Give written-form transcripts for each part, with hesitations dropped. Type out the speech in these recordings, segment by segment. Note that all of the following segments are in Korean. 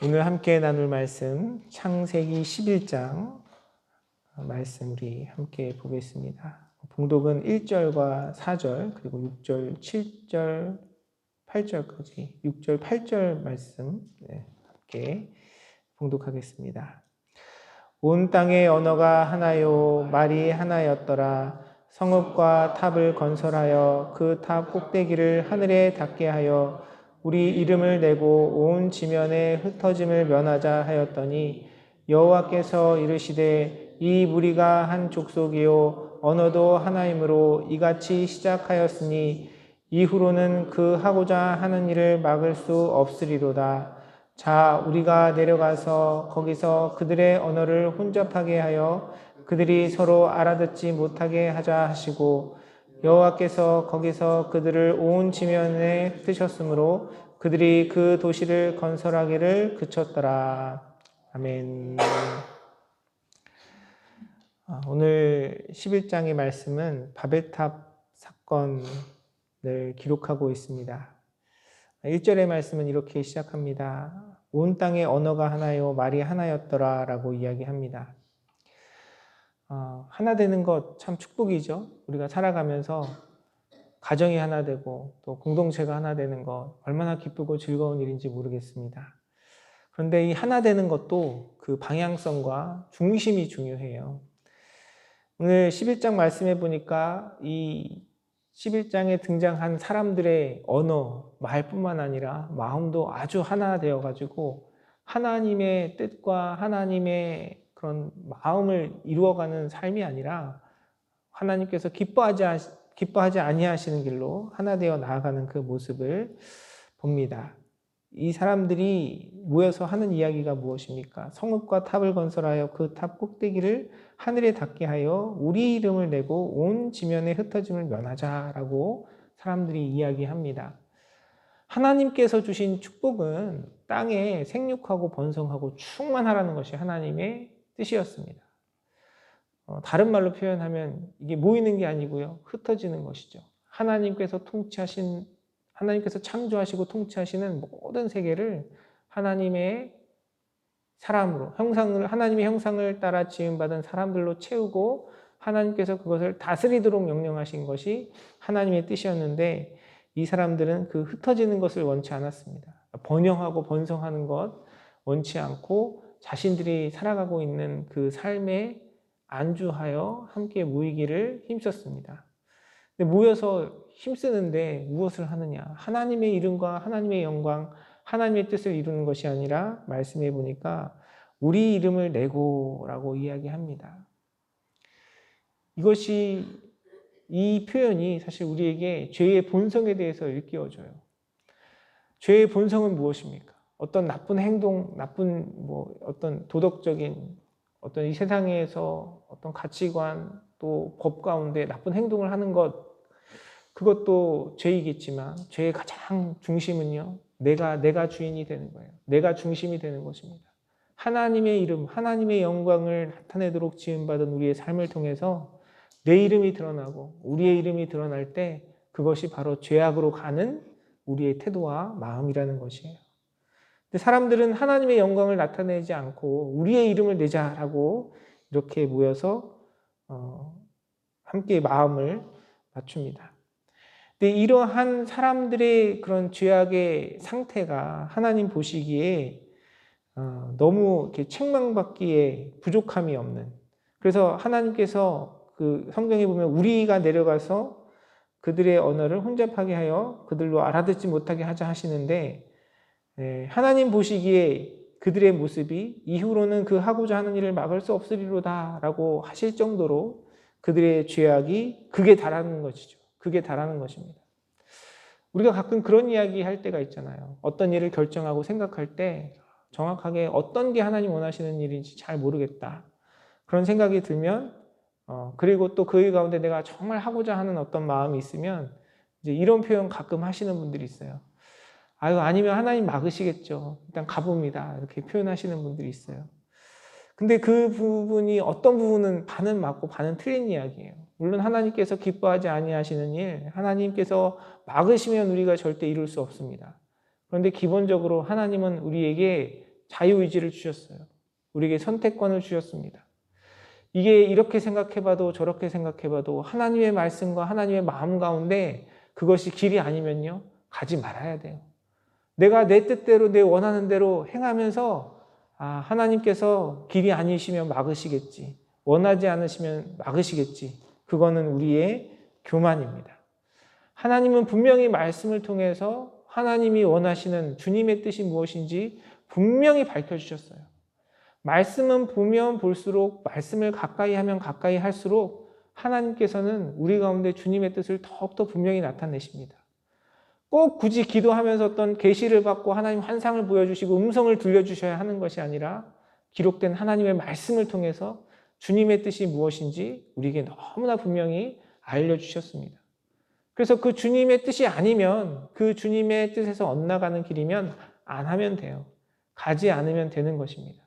오늘 함께 나눌 말씀 창세기 11장 말씀 우리 함께 보겠습니다. 봉독은 1절과 4절 그리고 6절, 7절, 8절까지 6절, 8절 말씀 함께 봉독하겠습니다. 온 땅의 언어가 하나요 말이 하나였더라. 성읍과 탑을 건설하여 그 탑 꼭대기를 하늘에 닿게 하여 우리 이름을 내고 온 지면에 흩어짐을 면하자 하였더니 여호와께서 이르시되 이 무리가 한 족속이요 언어도 하나이므로 이같이 시작하였으니 이후로는 그 하고자 하는 일을 막을 수 없으리로다. 자, 우리가 내려가서 거기서 그들의 언어를 혼잡하게 하여 그들이 서로 알아듣지 못하게 하자 하시고 여호와께서 거기서 그들을 온 지면에 흩으셨으므로 그들이 그 도시를 건설하기를 그쳤더라. 아멘. 오늘 11장의 말씀은 바벨탑 사건을 기록하고 있습니다. 1절의 말씀은 이렇게 시작합니다. 온 땅의 언어가 하나요 말이 하나였더라 라고 이야기합니다. 하나 되는 것 참 축복이죠. 우리가 살아가면서 가정이 하나 되고 또 공동체가 하나 되는 것 얼마나 기쁘고 즐거운 일인지 모르겠습니다. 그런데 이 하나 되는 것도 그 방향성과 중심이 중요해요. 오늘 11장 말씀해 보니까 이 11장에 등장한 사람들의 언어, 말뿐만 아니라 마음도 아주 하나 되어가지고 하나님의 뜻과 하나님의 그런 마음을 이루어가는 삶이 아니라 하나님께서 기뻐하지 아니하시는 길로 하나 되어 나아가는 그 모습을 봅니다. 이 사람들이 모여서 하는 이야기가 무엇입니까? 성읍과 탑을 건설하여 그 탑 꼭대기를 하늘에 닿게 하여 우리 이름을 내고 온 지면에 흩어짐을 면하자라고 사람들이 이야기합니다. 하나님께서 주신 축복은 땅에 생육하고 번성하고 충만하라는 것이 하나님의 뜻이었습니다. 다른 말로 표현하면 이게 모이는 게 아니고요, 흩어지는 것이죠. 하나님께서 창조하시고 통치하시는 모든 세계를 하나님의 사람으로, 하나님의 형상을 따라 지음받은 사람들로 채우고 하나님께서 그것을 다스리도록 명령하신 것이 하나님의 뜻이었는데 이 사람들은 그 흩어지는 것을 원치 않았습니다. 번영하고 번성하는 것 원치 않고 자신들이 살아가고 있는 그 삶에 안주하여 함께 모이기를 힘썼습니다. 근데 모여서 힘쓰는데 무엇을 하느냐? 하나님의 이름과 하나님의 영광, 하나님의 뜻을 이루는 것이 아니라 말씀해 보니까 우리 이름을 내고라고 이야기합니다. 이 표현이 사실 우리에게 죄의 본성에 대해서 일깨워줘요. 죄의 본성은 무엇입니까? 어떤 나쁜 행동, 어떤 도덕적인, 어떤 이 세상에서 어떤 가치관, 또 법 가운데 나쁜 행동을 하는 것, 그것도 죄이겠지만 죄의 가장 중심은요, 내가 주인이 되는 거예요. 내가 중심이 되는 것입니다. 하나님의 이름, 하나님의 영광을 나타내도록 지음받은 우리의 삶을 통해서 내 이름이 드러나고 우리의 이름이 드러날 때 그것이 바로 죄악으로 가는 우리의 태도와 마음이라는 것이에요. 근데 사람들은 하나님의 영광을 나타내지 않고 우리의 이름을 내자라고 이렇게 모여서 함께 마음을 맞춥니다. 근데 이러한 사람들의 그런 죄악의 상태가 하나님 보시기에 너무 이렇게 책망받기에 부족함이 없는, 그래서 하나님께서 그 성경에 보면 우리가 내려가서 그들의 언어를 혼잡하게 하여 그들로 알아듣지 못하게 하자 하시는데, 하나님 보시기에 그들의 모습이 이후로는 그 하고자 하는 일을 막을 수 없으리로다 라고 하실 정도로 그들의 죄악이 극에 달하는 것이죠. 극에 달하는 것입니다. 우리가 가끔 그런 이야기 할 때가 있잖아요. 어떤 일을 결정하고 생각할 때 정확하게 어떤 게 하나님 원하시는 일인지 잘 모르겠다. 그런 생각이 들면 그리고 또 그 일 가운데 내가 정말 하고자 하는 어떤 마음이 있으면 이제 이런 표현 가끔 하시는 분들이 있어요. 아니면 하나님 막으시겠죠. 일단 가봅니다. 이렇게 표현하시는 분들이 있어요. 근데 그 부분이 어떤 부분은 반은 맞고 반은 틀린 이야기예요. 물론 하나님께서 기뻐하지 아니하시는 일, 하나님께서 막으시면 우리가 절대 이룰 수 없습니다. 그런데 기본적으로 하나님은 우리에게 자유의지를 주셨어요. 우리에게 선택권을 주셨습니다. 이게 이렇게 생각해봐도 저렇게 생각해봐도 하나님의 말씀과 하나님의 마음 가운데 그것이 길이 아니면요, 가지 말아야 돼요. 내가 내 뜻대로 내 원하는 대로 행하면서 하나님께서 길이 아니시면 막으시겠지, 원하지 않으시면 막으시겠지, 그거는 우리의 교만입니다. 하나님은 분명히 말씀을 통해서 하나님이 원하시는 주님의 뜻이 무엇인지 분명히 밝혀주셨어요. 말씀은 보면 볼수록, 말씀을 가까이 하면 가까이 할수록 하나님께서는 우리 가운데 주님의 뜻을 더욱더 분명히 나타내십니다. 꼭 굳이 기도하면서 어떤 계시를 받고 하나님 환상을 보여주시고 음성을 들려주셔야 하는 것이 아니라 기록된 하나님의 말씀을 통해서 주님의 뜻이 무엇인지 우리에게 너무나 분명히 알려주셨습니다. 그래서 그 주님의 뜻이 아니면, 그 주님의 뜻에서 엇나가는 길이면 안 하면 돼요. 가지 않으면 되는 것입니다.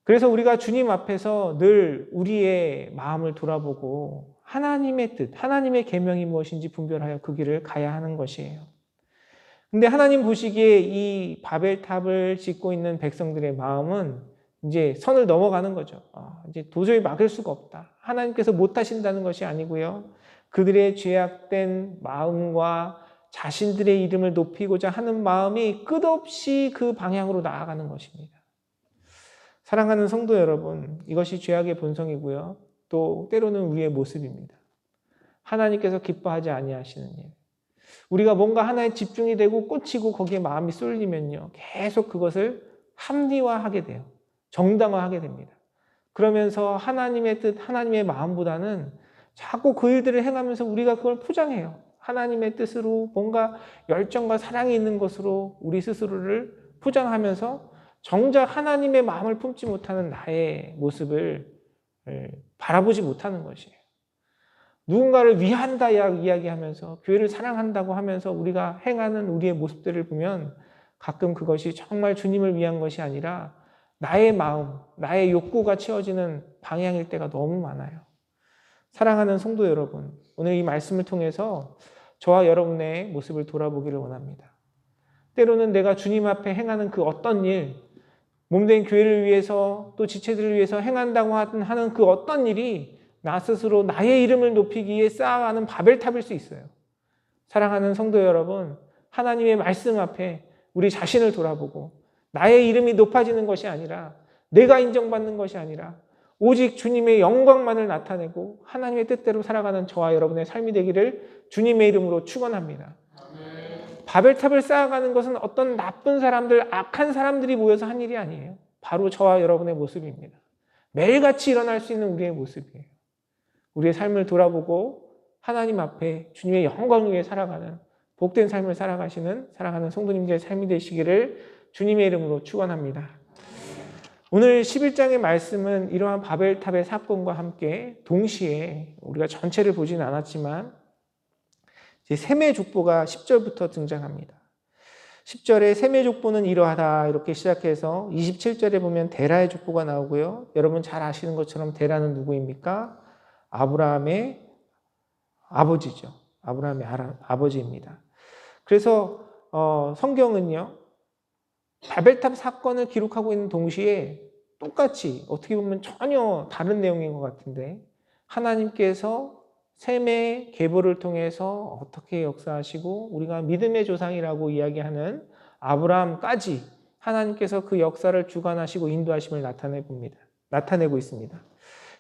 그래서 우리가 주님 앞에서 늘 우리의 마음을 돌아보고 하나님의 뜻, 하나님의 계명이 무엇인지 분별하여 그 길을 가야 하는 것이에요. 근데 하나님 보시기에 이 바벨탑을 짓고 있는 백성들의 마음은 이제 선을 넘어가는 거죠. 이제 도저히 막을 수가 없다. 하나님께서 못 하신다는 것이 아니고요, 그들의 죄악된 마음과 자신들의 이름을 높이고자 하는 마음이 끝없이 그 방향으로 나아가는 것입니다. 사랑하는 성도 여러분, 이것이 죄악의 본성이고요, 또 때로는 우리의 모습입니다. 하나님께서 기뻐하지 아니하시는 일. 우리가 뭔가 하나에 집중이 되고 꽂히고 거기에 마음이 쏠리면요, 계속 그것을 합리화하게 돼요. 정당화하게 됩니다. 그러면서 하나님의 뜻, 하나님의 마음보다는 자꾸 그 일들을 행하면서 우리가 그걸 포장해요. 하나님의 뜻으로, 뭔가 열정과 사랑이 있는 것으로 우리 스스로를 포장하면서 정작 하나님의 마음을 품지 못하는 나의 모습을 바라보지 못하는 것이에요. 누군가를 위한다 이야기하면서, 교회를 사랑한다고 하면서 우리가 행하는 우리의 모습들을 보면 가끔 그것이 정말 주님을 위한 것이 아니라 나의 마음, 나의 욕구가 채워지는 방향일 때가 너무 많아요. 사랑하는 성도 여러분, 오늘 이 말씀을 통해서 저와 여러분의 모습을 돌아보기를 원합니다. 때로는 내가 주님 앞에 행하는 그 어떤 일, 몸된 교회를 위해서 또 지체들을 위해서 행한다고 하는 그 어떤 일이 나 스스로 나의 이름을 높이기 위해 쌓아가는 바벨탑일 수 있어요. 사랑하는 성도 여러분, 하나님의 말씀 앞에 우리 자신을 돌아보고 나의 이름이 높아지는 것이 아니라, 내가 인정받는 것이 아니라 오직 주님의 영광만을 나타내고 하나님의 뜻대로 살아가는 저와 여러분의 삶이 되기를 주님의 이름으로 축원합니다. 바벨탑을 쌓아가는 것은 어떤 나쁜 사람들, 악한 사람들이 모여서 한 일이 아니에요. 바로 저와 여러분의 모습입니다. 매일같이 일어날 수 있는 우리의 모습이에요. 우리의 삶을 돌아보고 하나님 앞에 주님의 영광을 위해 살아가는 복된 삶을 살아가시는 사랑하는 성도님들의 삶이 되시기를 주님의 이름으로 축원합니다. 오늘 11장의 말씀은 이러한 바벨탑의 사건과 함께 동시에 우리가 전체를 보지는 않았지만 셈의 족보가 10절부터 등장합니다. 10절에 셈의 족보는 이러하다 이렇게 시작해서 27절에 보면 데라의 족보가 나오고요. 여러분 잘 아시는 것처럼 데라는 누구입니까? 아브라함의 아버지죠. 아브라함의 아버지입니다. 그래서 성경은요, 바벨탑 사건을 기록하고 있는 동시에 똑같이, 어떻게 보면 전혀 다른 내용인 것 같은데, 하나님께서 셈의 계보를 통해서 어떻게 역사하시고 우리가 믿음의 조상이라고 이야기하는 아브라함까지 하나님께서 그 역사를 주관하시고 인도하심을 나타내고 있습니다.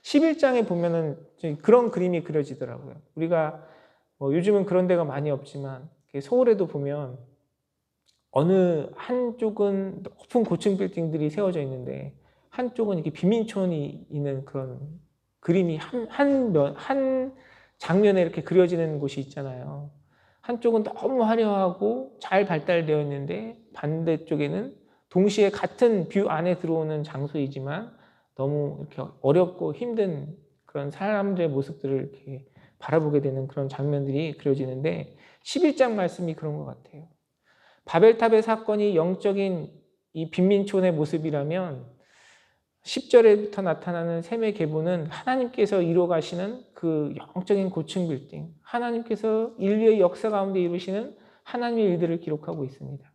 11장에 보면은 그런 그림이 그려지더라고요. 우리가 요즘은 그런 데가 많이 없지만 서울에도 보면 어느 한쪽은 높은 고층 빌딩들이 세워져 있는데 한쪽은 이렇게 빈민촌이 있는 그런 그림이 한 장면에 이렇게 그려지는 곳이 있잖아요. 한쪽은 너무 화려하고 잘 발달되어 있는데 반대쪽에는 동시에 같은 뷰 안에 들어오는 장소이지만 너무 이렇게 어렵고 힘든 그런 사람들의 모습들을 이렇게 바라보게 되는 그런 장면들이 그려지는데 11장 말씀이 그런 것 같아요. 바벨탑의 사건이 영적인 이 빈민촌의 모습이라면 10절에부터 나타나는 셈의 계보는 하나님께서 이루어가시는 그 영적인 고층 빌딩, 하나님께서 인류의 역사 가운데 이루시는 하나님의 일들을 기록하고 있습니다.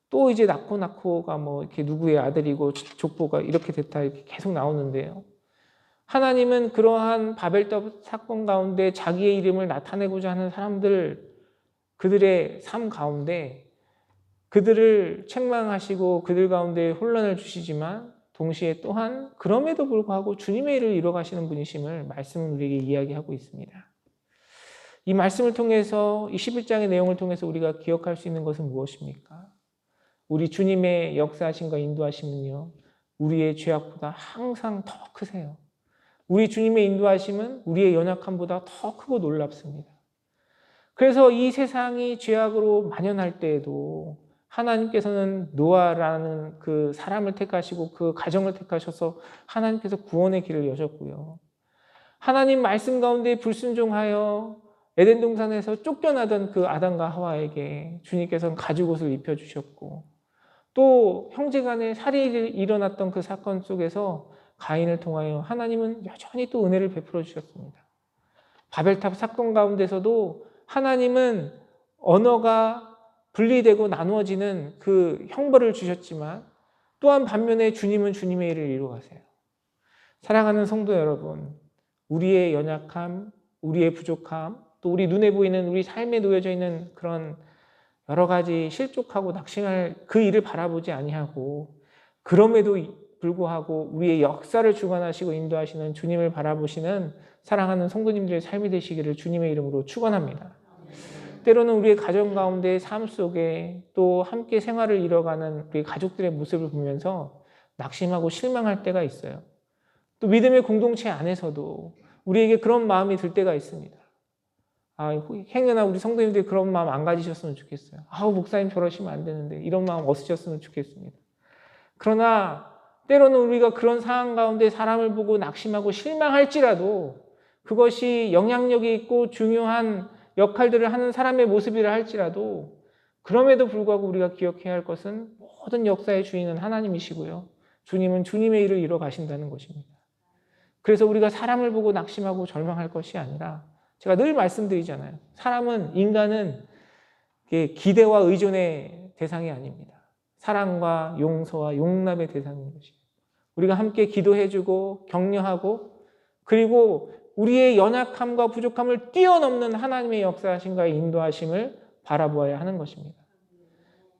또 이제 낳고가 뭐 이렇게 누구의 아들이고 족보가 이렇게 됐다 이렇게 계속 나오는데요. 하나님은 그러한 바벨탑 사건 가운데 자기의 이름을 나타내고자 하는 사람들, 그들의 삶 가운데 그들을 책망하시고 그들 가운데 혼란을 주시지만 동시에 또한 그럼에도 불구하고 주님의 일을 이뤄가시는 분이심을 말씀은 우리에게 이야기하고 있습니다. 이 말씀을 통해서 이 11장의 내용을 통해서 우리가 기억할 수 있는 것은 무엇입니까? 우리 주님의 역사하심과 인도하심은요, 우리의 죄악보다 항상 더 크세요. 우리 주님의 인도하심은 우리의 연약함보다 더 크고 놀랍습니다. 그래서 이 세상이 죄악으로 만연할 때에도 하나님께서는 노아라는 그 사람을 택하시고 그 가정을 택하셔서 하나님께서 구원의 길을 여셨고요. 하나님 말씀 가운데 불순종하여 에덴 동산에서 쫓겨나던 그 아담과 하와에게 주님께서는 가죽옷을 입혀주셨고, 또 형제간에 살인이 일어났던 그 사건 속에서 가인을 통하여 하나님은 여전히 또 은혜를 베풀어 주셨습니다. 바벨탑 사건 가운데서도 하나님은 언어가 분리되고 나누어지는 그 형벌을 주셨지만 또한 반면에 주님은 주님의 일을 이루어가세요. 사랑하는 성도 여러분, 우리의 연약함, 우리의 부족함, 또 우리 눈에 보이는 우리 삶에 놓여져 있는 그런 여러 가지 실족하고 낙심할 그 일을 바라보지 아니하고, 그럼에도 불구하고 우리의 역사를 주관하시고 인도하시는 주님을 바라보시는 사랑하는 성도님들의 삶이 되시기를 주님의 이름으로 축원합니다. 때로는 우리의 가정 가운데 삶 속에 또 함께 생활을 이뤄가는 우리 가족들의 모습을 보면서 낙심하고 실망할 때가 있어요. 또 믿음의 공동체 안에서도 우리에게 그런 마음이 들 때가 있습니다. 행여나 우리 성도님들이 그런 마음 안 가지셨으면 좋겠어요. 목사님 저러시면 안 되는데, 이런 마음 없으셨으면 좋겠습니다. 그러나 때로는 우리가 그런 상황 가운데 사람을 보고 낙심하고 실망할지라도 그것이 영향력이 있고 중요한 역할들을 하는 사람의 모습이라 할지라도, 그럼에도 불구하고 우리가 기억해야 할 것은 모든 역사의 주인은 하나님이시고요, 주님은 주님의 일을 이뤄 가신다는 것입니다. 그래서 우리가 사람을 보고 낙심하고 절망할 것이 아니라, 제가 늘 말씀드리잖아요. 인간은 기대와 의존의 대상이 아닙니다. 사랑과 용서와 용납의 대상인 것이에요. 우리가 함께 기도해주고 격려하고, 그리고 우리의 연약함과 부족함을 뛰어넘는 하나님의 역사하심과 인도하심을 바라보아야 하는 것입니다.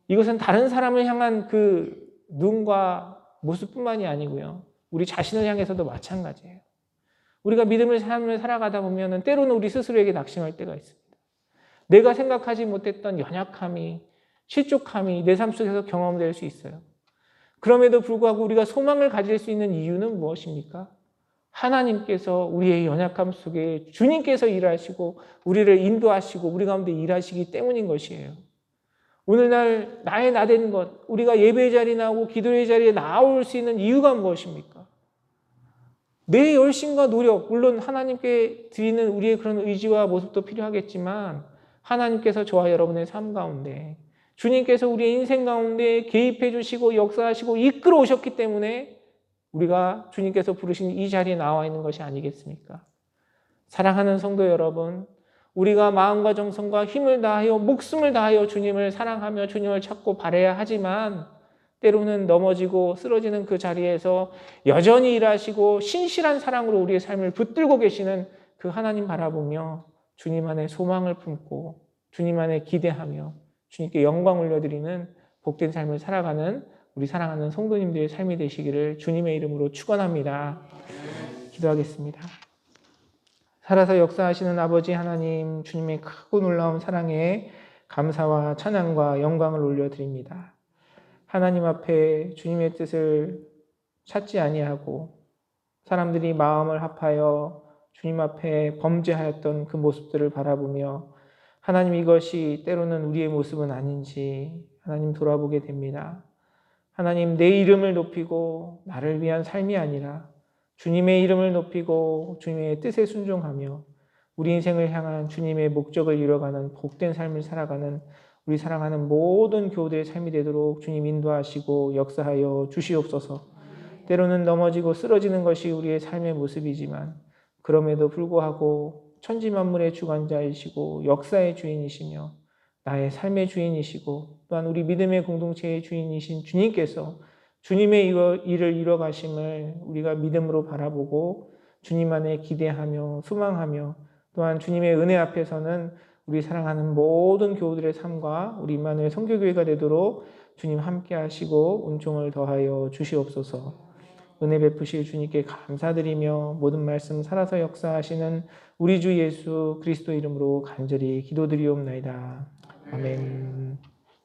이것은 다른 사람을 향한 그 눈과 모습뿐만이 아니고요, 우리 자신을 향해서도 마찬가지예요. 우리가 믿음의 삶을 살아가다 보면 때로는 우리 스스로에게 낙심할 때가 있습니다. 내가 생각하지 못했던 연약함이, 실족함이 내 삶 속에서 경험될 수 있어요. 그럼에도 불구하고 우리가 소망을 가질 수 있는 이유는 무엇입니까? 하나님께서 우리의 연약함 속에 주님께서 일하시고 우리를 인도하시고 우리 가운데 일하시기 때문인 것이에요. 오늘날 나의 나된 것, 우리가 예배의 자리에 나오고 기도의 자리에 나올 수 있는 이유가 무엇입니까? 내 열심과 노력, 물론 하나님께 드리는 우리의 그런 의지와 모습도 필요하겠지만, 하나님께서 저와 여러분의 삶 가운데, 주님께서 우리의 인생 가운데 개입해 주시고 역사하시고 이끌어 오셨기 때문에 우리가 주님께서 부르신 이 자리에 나와 있는 것이 아니겠습니까? 사랑하는 성도 여러분, 우리가 마음과 정성과 힘을 다하여 목숨을 다하여 주님을 사랑하며 주님을 찾고 바라야 하지만, 때로는 넘어지고 쓰러지는 그 자리에서 여전히 일하시고 신실한 사랑으로 우리의 삶을 붙들고 계시는 그 하나님 바라보며 주님 안에 소망을 품고 주님 안에 기대하며 주님께 영광 올려드리는 복된 삶을 살아가는 우리 사랑하는 성도님들의 삶이 되시기를 주님의 이름으로 축원합니다. 기도하겠습니다. 살아서 역사하시는 아버지 하나님, 주님의 크고 놀라운 사랑에 감사와 찬양과 영광을 올려드립니다. 하나님 앞에 주님의 뜻을 찾지 아니하고 사람들이 마음을 합하여 주님 앞에 범죄하였던 그 모습들을 바라보며, 하나님 이것이 때로는 우리의 모습은 아닌지 하나님 돌아보게 됩니다. 하나님, 내 이름을 높이고 나를 위한 삶이 아니라 주님의 이름을 높이고 주님의 뜻에 순종하며 우리 인생을 향한 주님의 목적을 이뤄가는 복된 삶을 살아가는 우리 사랑하는 모든 교우들의 삶이 되도록 주님 인도하시고 역사하여 주시옵소서. 때로는 넘어지고 쓰러지는 것이 우리의 삶의 모습이지만 그럼에도 불구하고 천지만물의 주관자이시고 역사의 주인이시며 나의 삶의 주인이시고 또한 우리 믿음의 공동체의 주인이신 주님께서 주님의 일을 이뤄가심을 우리가 믿음으로 바라보고 주님 안에 기대하며 소망하며 또한 주님의 은혜 앞에서는 우리 사랑하는 모든 교우들의 삶과 우리 임마누엘 선교교회가 되도록 주님 함께 하시고 은총을 더하여 주시옵소서. 은혜 베푸실 주님께 감사드리며 모든 말씀 살아서 역사하시는 우리 주 예수 그리스도 이름으로 간절히 기도드리옵나이다. 아멘.